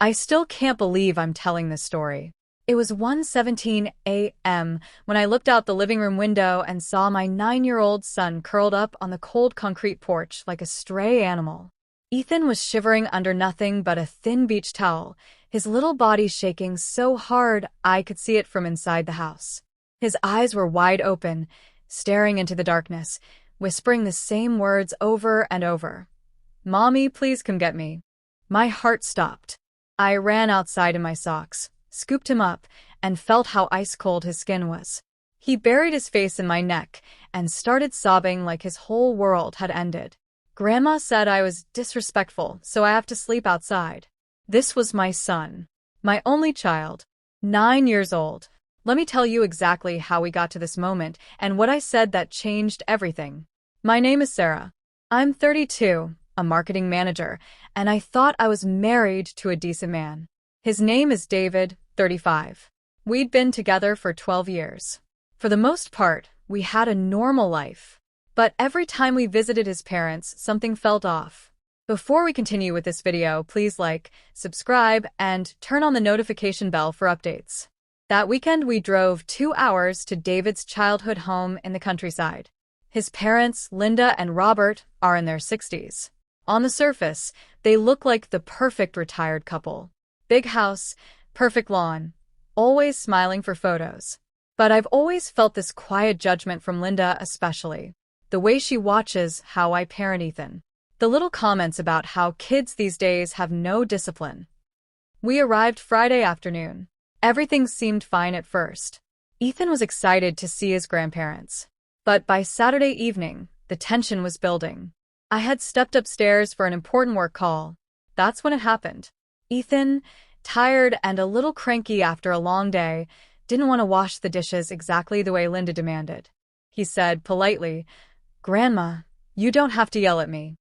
I still can't believe I'm telling this story. It was 1:17 a.m. when I looked out the living room window and saw my 9-year-old son curled up on the cold concrete porch like a stray animal. Ethan was shivering under nothing but a thin beach towel, his little body shaking so hard I could see it from inside the house. His eyes were wide open, staring into the darkness, whispering the same words over and over. "Mommy, please come get me." My heart stopped. I ran outside in my socks, scooped him up, and felt how ice-cold his skin was. He buried his face in my neck and started sobbing like his whole world had ended. Grandma said I was disrespectful, so I have to sleep outside. This was my son, my only child, 9 years old. Let me tell you exactly how we got to this moment and what I said that changed everything. My name is Sarah. I'm 32, a marketing manager, and I thought I was married to a decent man. His name is David, 35. We'd been together for 12 years. For the most part, we had a normal life. But every time we visited his parents, something felt off. Before we continue with this video, please like, subscribe, and turn on the notification bell for updates. That weekend, we drove 2 hours to David's childhood home in the countryside. His parents, Linda and Robert, are in their 60s. On the surface, they look like the perfect retired couple. Big house, perfect lawn, always smiling for photos. But I've always felt this quiet judgment from Linda especially. The way she watches how I parent Ethan. The little comments about how kids these days have no discipline. We arrived Friday afternoon. Everything seemed fine at first. Ethan was excited to see his grandparents. But by Saturday evening, the tension was building. I had stepped upstairs for an important work call. That's when it happened. Ethan, tired and a little cranky after a long day, didn't want to wash the dishes exactly the way Linda demanded. He said politely, "Grandma, you don't have to yell at me."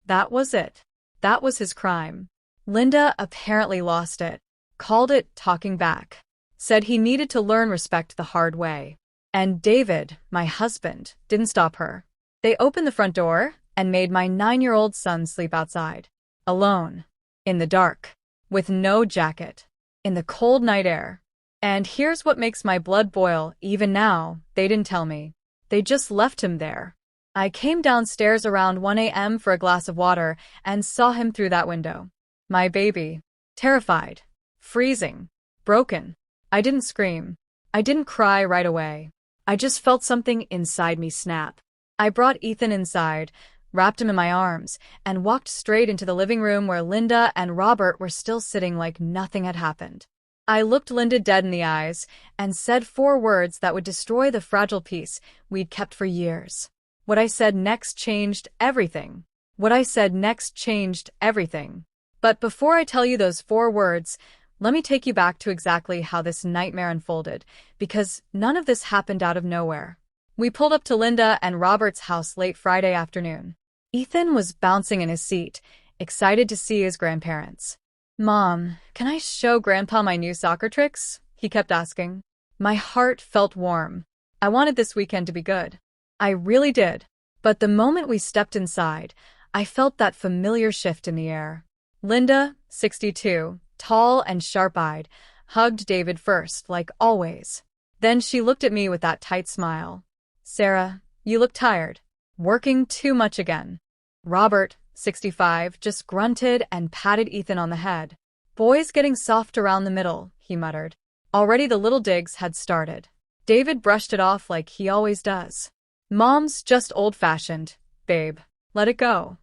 That was it. That was his crime. Linda apparently lost it, called it talking back, said he needed to learn respect the hard way. And David, my husband, didn't stop her. They opened the front door and made my 9-year-old son sleep outside, alone, in the dark, with no jacket, in the cold night air. And here's what makes my blood boil even now: they didn't tell me. They just left him there. I came downstairs around 1 a.m. for a glass of water and saw him through that window. My baby, terrified, freezing, broken. I didn't scream. I didn't cry right away. I just felt something inside me snap. I brought Ethan inside, wrapped him in my arms, and walked straight into the living room where Linda and Robert were still sitting like nothing had happened. I looked Linda dead in the eyes and said 4 words that would destroy the fragile peace we'd kept for years. What I said next changed everything. What I said next changed everything. But before I tell you those 4 words, let me take you back to exactly how this nightmare unfolded, because none of this happened out of nowhere. We pulled up to Linda and Robert's house late Friday afternoon. Ethan was bouncing in his seat, excited to see his grandparents. "Mom, can I show Grandpa my new soccer tricks?" he kept asking. My heart felt warm. I wanted this weekend to be good. I really did. But the moment we stepped inside, I felt that familiar shift in the air. Linda, 62, tall and sharp-eyed, hugged David first, like always. Then she looked at me with that tight smile. "Sarah, you look tired. Working too much again." Robert, 65, just grunted and patted Ethan on the head. "Boy's getting soft around the middle," he muttered. Already the little digs had started. David brushed it off like he always does. "Mom's just old-fashioned, babe. Let it go."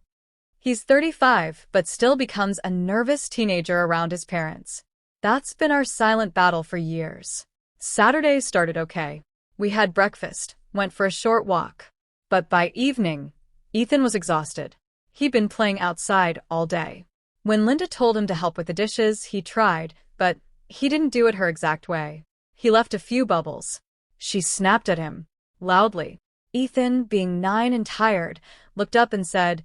He's 35, but still becomes a nervous teenager around his parents. That's been our silent battle for years. Saturday started okay. We had breakfast, went for a short walk. But by evening, Ethan was exhausted. He'd been playing outside all day. When Linda told him to help with the dishes, he tried, but he didn't do it her exact way. He left a few bubbles. She snapped at him, loudly. Ethan, being 9 and tired, looked up and said,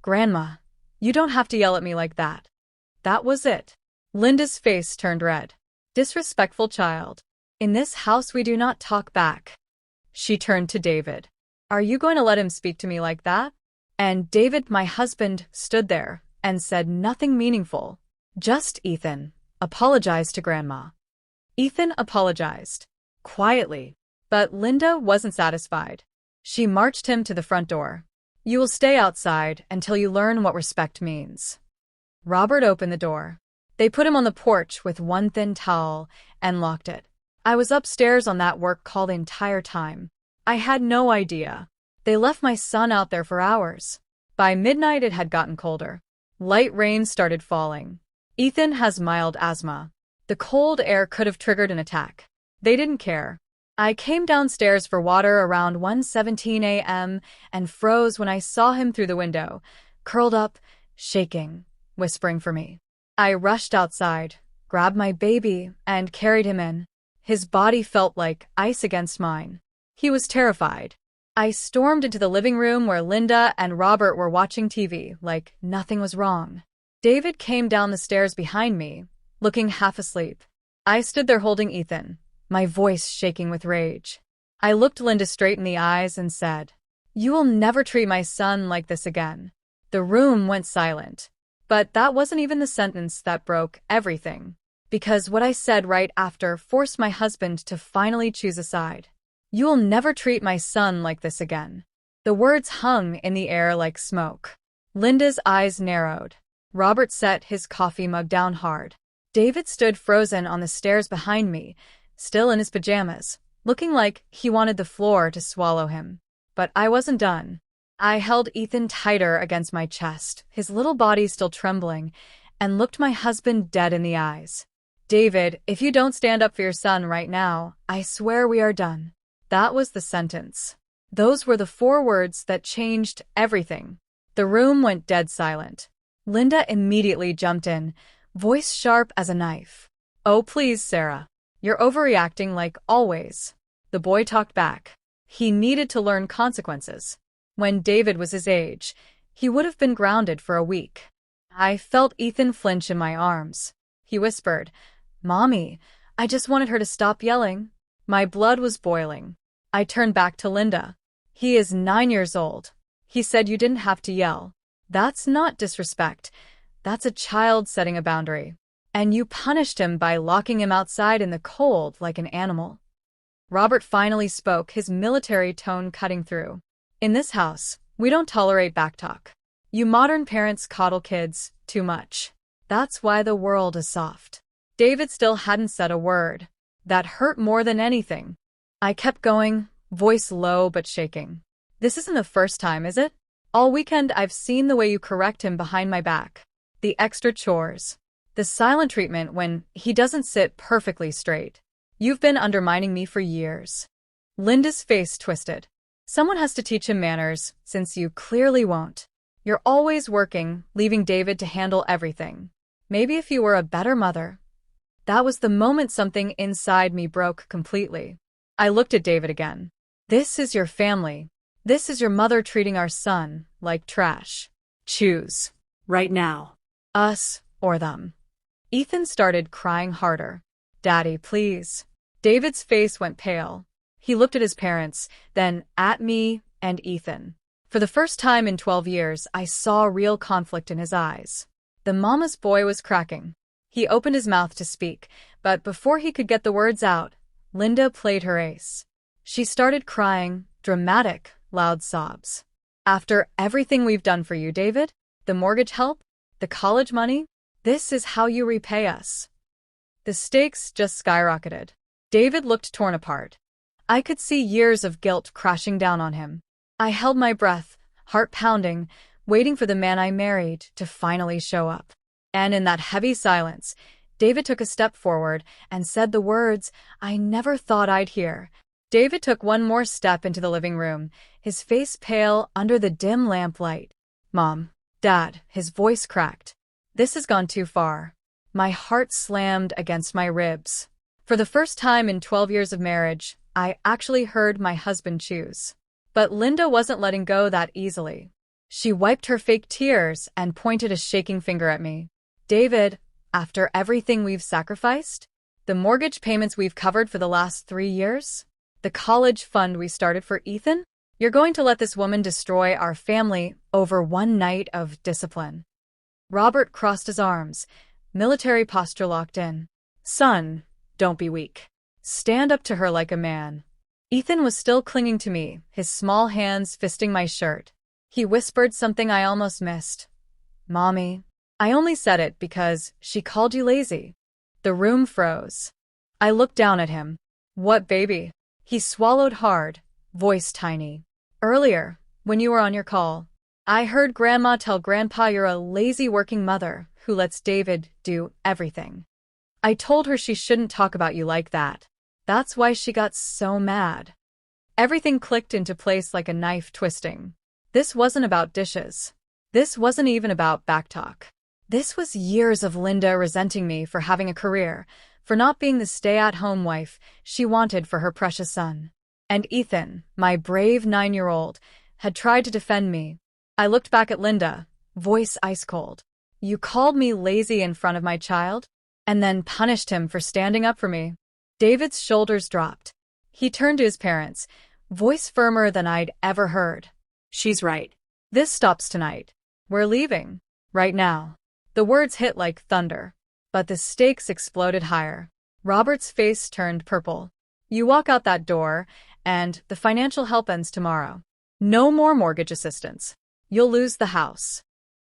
"Grandma, you don't have to yell at me like that." That was it. Linda's face turned red. "Disrespectful child. In this house we do not talk back." She turned to David. "Are you going to let him speak to me like that?" And David, my husband, stood there and said nothing meaningful. Just Ethan. Apologized to Grandma. Ethan apologized. Quietly. But Linda wasn't satisfied. She marched him to the front door. You will stay outside until you learn what respect means. Robert opened the door. They put him on the porch with one thin towel and locked it. I was upstairs on that work call the entire time. I had no idea. They left my son out there for hours. By midnight it had gotten colder. Light rain started falling. Ethan has mild asthma. The cold air could have triggered an attack. They didn't care. I came downstairs for water around 1:17 a.m. and froze when I saw him through the window, curled up, shaking, whispering for me. I rushed outside, grabbed my baby, and carried him in. His body felt like ice against mine. He was terrified. I stormed into the living room where Linda and Robert were watching TV like nothing was wrong. David came down the stairs behind me, looking half asleep. I stood there holding Ethan, my voice shaking with rage. I looked Linda straight in the eyes and said, "You will never treat my son like this again." The room went silent. But that wasn't even the sentence that broke everything. Because what I said right after forced my husband to finally choose a side. "You will never treat my son like this again." The words hung in the air like smoke. Linda's eyes narrowed. Robert set his coffee mug down hard. David stood frozen on the stairs behind me, still in his pajamas, looking like he wanted the floor to swallow him. But I wasn't done. I held Ethan tighter against my chest, his little body still trembling, and looked my husband dead in the eyes. "David, if you don't stand up for your son right now, I swear we are done." That was the sentence. Those were the 4 words that changed everything. The room went dead silent. Linda immediately jumped in, voice sharp as a knife. "Oh, please, Sarah. You're overreacting like always." The boy talked back. He needed to learn consequences. When David was his age, he would have been grounded for a week. I felt Ethan flinch in my arms. He whispered, "Mommy, I just wanted her to stop yelling." My blood was boiling. I turned back to Linda. "He is 9 years old. He said you didn't have to yell. That's not disrespect. That's a child setting a boundary. And you punished him by locking him outside in the cold like an animal." Robert finally spoke, his military tone cutting through. "In this house, we don't tolerate backtalk. You modern parents coddle kids too much. That's why the world is soft." David still hadn't said a word. That hurt more than anything. I kept going, voice low but shaking. "This isn't the first time, is it? All weekend I've seen the way you correct him behind my back. The extra chores. The silent treatment when he doesn't sit perfectly straight. You've been undermining me for years." Linda's face twisted. "Someone has to teach him manners, since you clearly won't. You're always working, leaving David to handle everything. Maybe if you were a better mother." That was the moment something inside me broke completely. I looked at David again. "This is your family. This is your mother treating our son like trash. Choose. Right now. Us or them." Ethan started crying harder. "Daddy, please." David's face went pale. He looked at his parents, then at me and Ethan. For the first time in 12 years, I saw real conflict in his eyes. The mama's boy was cracking. He opened his mouth to speak, but before he could get the words out, Linda played her ace. She started crying, dramatic, loud sobs. "After everything we've done for you, David, the mortgage help, the college money, this is how you repay us." The stakes just skyrocketed. David looked torn apart. I could see years of guilt crashing down on him. I held my breath, heart pounding, waiting for the man I married to finally show up. And in that heavy silence, David took a step forward and said the words I never thought I'd hear. David took one more step into the living room, his face pale under the dim lamplight. "Mom, Dad," his voice cracked. "This has gone too far." My heart slammed against my ribs. For the first time in 12 years of marriage, I actually heard my husband choose. But Linda wasn't letting go that easily. She wiped her fake tears and pointed a shaking finger at me. "David, after everything we've sacrificed, the mortgage payments we've covered for the last 3 years, the college fund we started for Ethan, you're going to let this woman destroy our family over one night of discipline." Robert crossed his arms, military posture locked in. Son, don't be weak. Stand up to her like a man. Ethan was still clinging to me, his small hands fisting my shirt. He whispered something I almost missed. Mommy. I only said it because she called you lazy. The room froze. I looked down at him. What baby? He swallowed hard, voice tiny. Earlier, when you were on your call, I heard Grandma tell Grandpa you're a lazy working mother who lets David do everything. I told her she shouldn't talk about you like that. That's why she got so mad. Everything clicked into place like a knife twisting. This wasn't about dishes. This wasn't even about backtalk. This was years of Linda resenting me for having a career, for not being the stay-at-home wife she wanted for her precious son. And Ethan, my brave 9-year-old, had tried to defend me. I looked back at Linda, voice ice cold. You called me lazy in front of my child? And then punished him for standing up for me. David's shoulders dropped. He turned to his parents, voice firmer than I'd ever heard. She's right. This stops tonight. We're leaving. Right now. The words hit like thunder. But the stakes exploded higher. Robert's face turned purple. You walk out that door, and the financial help ends tomorrow. No more mortgage assistance. You'll lose the house.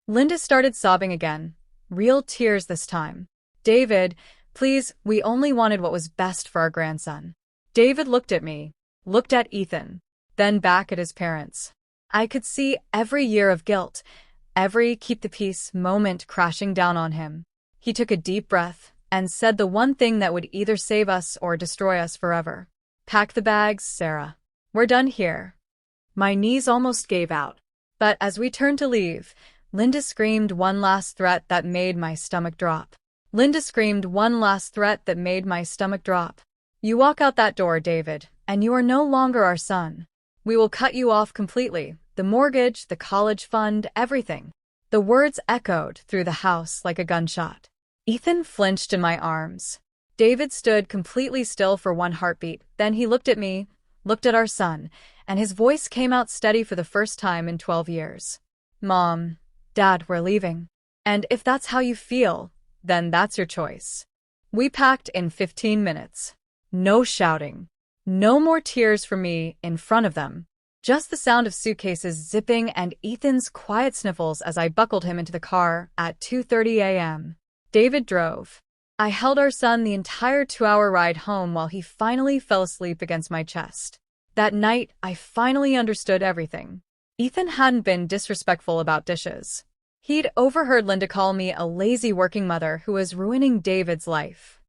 Linda started sobbing again. Real tears this time. David, please, we only wanted what was best for our grandson. David looked at me, looked at Ethan, then back at his parents. I could see every year of guilt, every keep the peace moment crashing down on him. He took a deep breath and said the one thing that would either save us or destroy us forever. Pack the bags, Sarah. We're done here. My knees almost gave out. But as we turned to leave, Linda screamed one last threat that made my stomach drop. Linda screamed one last threat that made my stomach drop. You walk out that door, David, and you are no longer our son. We will cut you off completely. The mortgage, the college fund, everything. The words echoed through the house like a gunshot. Ethan flinched in my arms. David stood completely still for one heartbeat. Then he looked at me, looked at our son, and his voice came out steady for the first time in 12 years. Mom, Dad, we're leaving. And if that's how you feel, then that's your choice. We packed in 15 minutes. No shouting. No more tears from me in front of them. Just the sound of suitcases zipping and Ethan's quiet sniffles as I buckled him into the car at 2:30 a.m. David drove. I held our son the entire 2-hour ride home while he finally fell asleep against my chest. That night, I finally understood everything. Ethan hadn't been disrespectful about dishes. He'd overheard Linda call me a lazy working mother who was ruining David's life.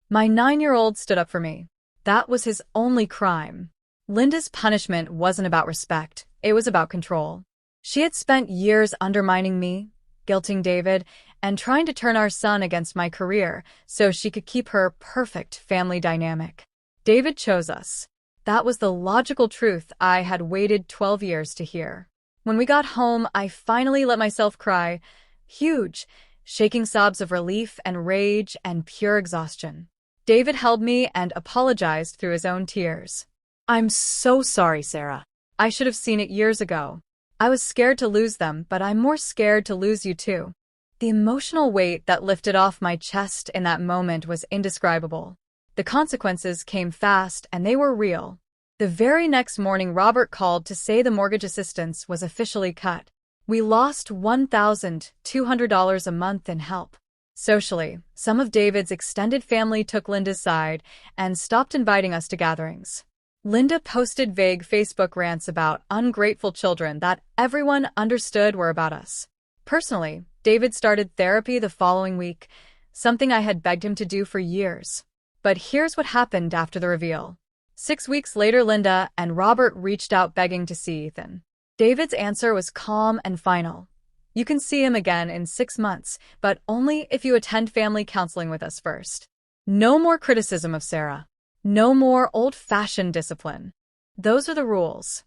My 9-year-old stood up for me. That was his only crime. Linda's punishment wasn't about respect, it was about control. She had spent years undermining me, guilting David, and trying to turn our son against my career so she could keep her perfect family dynamic. David chose us. That was the logical truth I had waited 12 years to hear. When we got home, I finally let myself cry, huge, shaking sobs of relief and rage and pure exhaustion. David held me and apologized through his own tears. I'm so sorry, Sarah. I should have seen it years ago. I was scared to lose them, but I'm more scared to lose you too. The emotional weight that lifted off my chest in that moment was indescribable. The consequences came fast and they were real. The very next morning, Robert called to say the mortgage assistance was officially cut. We lost $1,200 a month in help. Socially, some of David's extended family took Linda's side and stopped inviting us to gatherings. Linda posted vague Facebook rants about ungrateful children that everyone understood were about us. Personally, David started therapy the following week, something I had begged him to do for years. But here's what happened after the reveal. 6 weeks later, Linda and Robert reached out begging to see Ethan. David's answer was calm and final. You can see him again in 6 months, but only if you attend family counseling with us first. No more criticism of Sarah. No more old-fashioned discipline. Those are the rules.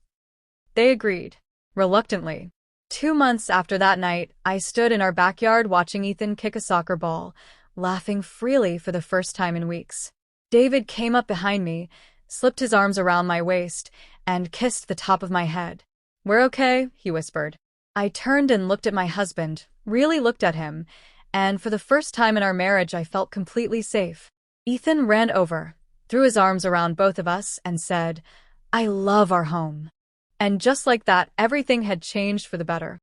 They agreed, reluctantly. 2 months after that night, I stood in our backyard watching Ethan kick a soccer ball, laughing freely for the first time in weeks. David came up behind me, slipped his arms around my waist, and kissed the top of my head. We're okay, he whispered. I turned and looked at my husband, really looked at him, And for the first time in our marriage, I felt completely safe. Ethan ran over, threw his arms around both of us, and said, "I love our home." And just like that, everything had changed for the better.